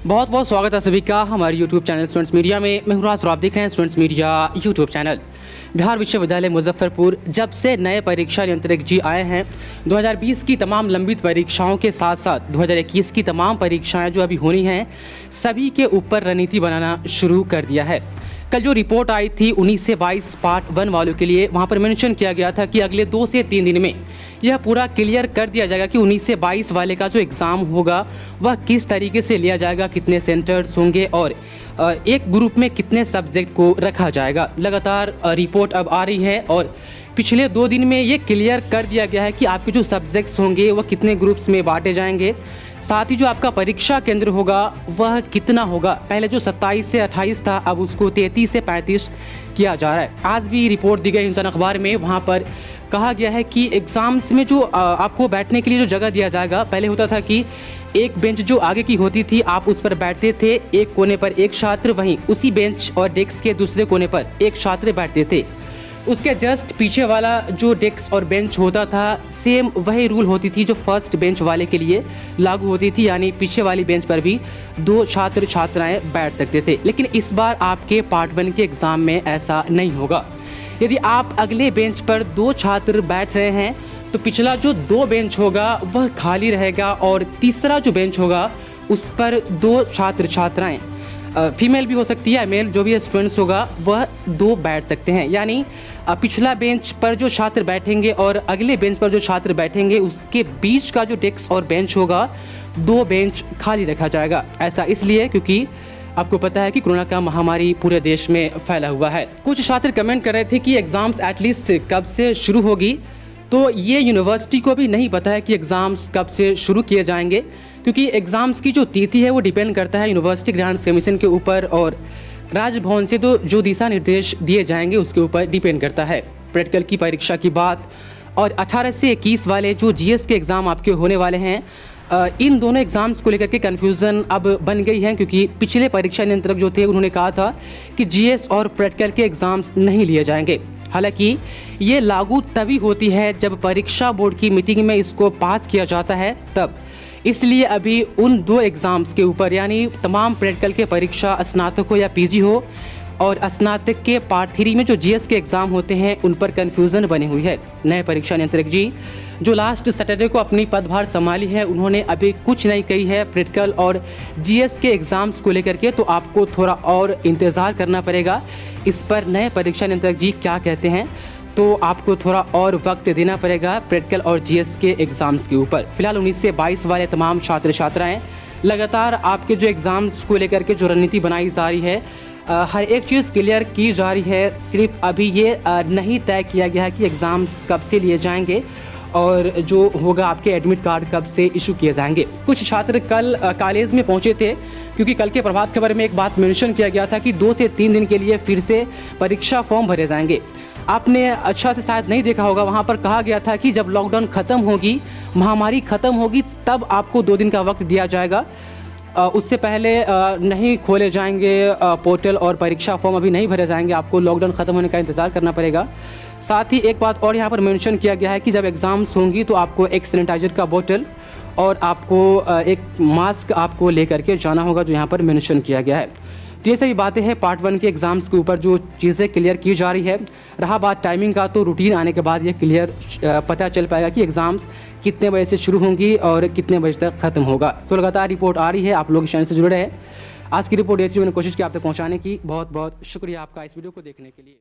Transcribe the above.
बहुत बहुत स्वागत है सभी का हमारे YouTube चैनल स्टूडेंट्स मीडिया में। मैं हूं राज और आप देख रहे हैं students media YouTube channel. Bihar विश्वविद्यालय मुजफ्फरपुर जब से नए परीक्षा नियंत्रक जी आए हैं, 2020 की तमाम लंबित परीक्षाओं के साथ साथ 2021 की तमाम परीक्षाएं जो अभी होनी हैं, सभी के ऊपर रणनीति बनाना शुरू कर दिया है। कल जो रिपोर्ट आई थी 19 से 22 पार्ट 1 वालों के लिए, वहाँ पर मेंशन किया गया था कि अगले 2 से 3 दिन में यह पूरा क्लियर कर दिया जाएगा कि 19 से 22 वाले का जो एग्ज़ाम होगा वह किस तरीके से लिया जाएगा, कितने सेंटर्स होंगे और एक ग्रुप में कितने सब्जेक्ट को रखा जाएगा। लगातार रिपोर्ट अब आ रही है और पिछले 2 दिन में ये क्लियर कर दिया गया है कि आपके जो सब्जेक्ट्स होंगे वह कितने ग्रुप्स में बांटे जाएंगे, साथ ही जो आपका परीक्षा केंद्र होगा वह कितना होगा। पहले जो 27 से 28 था, अब उसको 33 से 35 किया जा रहा है। आज भी रिपोर्ट दी गई हिंदुस्तान अखबार में, वहाँ पर कहा गया है कि एग्ज़ाम्स में जो आपको बैठने के लिए जो जगह दिया जाएगा, पहले होता था कि एक बेंच जो आगे की होती थी आप उस पर बैठते थे, एक कोने पर एक छात्र, वहीं उसी बेंच और डेस्क के दूसरे कोने पर एक छात्र बैठते थे। उसके जस्ट पीछे वाला जो डेस्क और बेंच होता था, सेम वही रूल होती थी जो फर्स्ट बेंच वाले के लिए लागू होती थी, यानी पीछे वाली बेंच पर भी 2 छात्र छात्राएं बैठ सकते थे। लेकिन इस बार आपके पार्ट 1 के एग्ज़ाम में ऐसा नहीं होगा। यदि आप अगले बेंच पर 2 छात्र बैठ रहे हैं तो पिछला जो 2 बेंच होगा वह खाली रहेगा और तीसरा जो बेंच होगा उस पर 2 छात्र छात्राएं, फीमेल भी हो सकती है, मेल जो भी स्टूडेंट्स होगा वह 2 बैठ सकते हैं। यानी पिछला बेंच पर जो छात्र बैठेंगे और अगले बेंच पर जो छात्र बैठेंगे उसके बीच का जो डेस्क और बेंच होगा 2 बेंच खाली रखा जाएगा। ऐसा इसलिए क्योंकि आपको पता है कि कोरोना का महामारी पूरे देश में फैला हुआ है। कुछ छात्र कमेंट कर रहे थे कि एग्ज़ाम्स एटलीस्ट कब से शुरू होगी, तो ये यूनिवर्सिटी को भी नहीं पता है कि एग्ज़ाम्स कब से शुरू किए जाएंगे, क्योंकि एग्ज़ाम्स की जो तिथि है वो डिपेंड करता है यूनिवर्सिटी ग्रांट्स कमीशन के ऊपर और राजभवन से तो जो दिशा निर्देश दिए जाएंगे उसके ऊपर डिपेंड करता है। प्रैक्टिकल की परीक्षा की बात और 18 से 21 वाले जो जीएस के एग्ज़ाम आपके होने वाले हैं, इन दोनों एग्ज़ाम्स को लेकर के कन्फ्यूज़न अब बन गई है, क्योंकि पिछले परीक्षा नियंत्रक जो थे उन्होंने कहा था कि जीएस और प्रैक्टिकल के एग्ज़ाम्स नहीं लिए जाएंगे। हालांकि ये लागू तभी होती है जब परीक्षा बोर्ड की मीटिंग में इसको पास किया जाता है तब। इसलिए अभी उन 2 एग्ज़ाम्स के ऊपर, यानी तमाम प्रैक्टिकल के परीक्षा स्नातक हो या पीजी हो और स्नातक के पार्ट 3 में जो जीएस के एग्ज़ाम होते हैं उन पर कन्फ्यूज़न बनी हुई है। नए परीक्षा नियंत्रक जी जो लास्ट सैटरडे को अपनी पदभार संभाली है, उन्होंने अभी कुछ नहीं कही है प्रैक्टिकल और जीएस के एग्ज़ाम्स को लेकर के, तो आपको थोड़ा और इंतज़ार करना पड़ेगा इस पर नए परीक्षा नियंत्रक जी क्या कहते हैं। तो आपको थोड़ा और वक्त देना पड़ेगा प्रैक्टिकल और जीएस के एग्ज़ाम्स के ऊपर। फिलहाल 19 से 22 वाले तमाम छात्र छात्राएँ लगातार आपके जो एग्ज़ाम्स को लेकर के जो रणनीति बनाई जा रही है, हर एक चीज़ क्लियर की जा रही है। सिर्फ अभी ये नहीं तय किया गया है कि एग्ज़ाम्स कब से लिए जाएंगे और जो होगा आपके एडमिट कार्ड कब से इशू किए जाएंगे। कुछ छात्र कल कॉलेज में पहुंचे थे, क्योंकि कल के प्रभात खबर में एक बात मेंशन किया गया था कि 2 से 3 दिन के लिए फिर से परीक्षा फॉर्म भरे जाएंगे। आपने अच्छा से शायद नहीं देखा होगा, वहाँ पर कहा गया था कि जब लॉकडाउन ख़त्म होगी, महामारी ख़त्म होगी, तब आपको 2 दिन का वक्त दिया जाएगा। उससे पहले नहीं खोले जाएंगे पोर्टल और परीक्षा फॉर्म अभी नहीं भरे जाएंगे। आपको लॉकडाउन ख़त्म होने का इंतज़ार करना पड़ेगा। साथ ही एक बात और यहाँ पर मेंशन किया गया है कि जब एग्ज़ाम्स होंगी तो आपको एक सैनिटाइजर का बोतल और आपको एक मास्क आपको लेकर के जाना होगा, जो यहाँ पर मेंशन किया गया है। तो ये सभी बातें हैं पार्ट 1 के एग्ज़ाम्स के ऊपर जो चीज़ें क्लियर की जा रही है। रहा बात टाइमिंग का, तो रूटीन आने के बाद ये क्लियर पता चल पाएगा कि एग्ज़ाम्स कितने बजे से शुरू होंगी और कितने बजे तक ख़त्म होगा। तो लगातार रिपोर्ट आ रही है, आप लोग इस चैनल से जुड़े रहे। आज की रिपोर्ट ये थी, मैंने कोशिश की आप तक पहुँचाने की। बहुत बहुत शुक्रिया आपका इस वीडियो को देखने के लिए।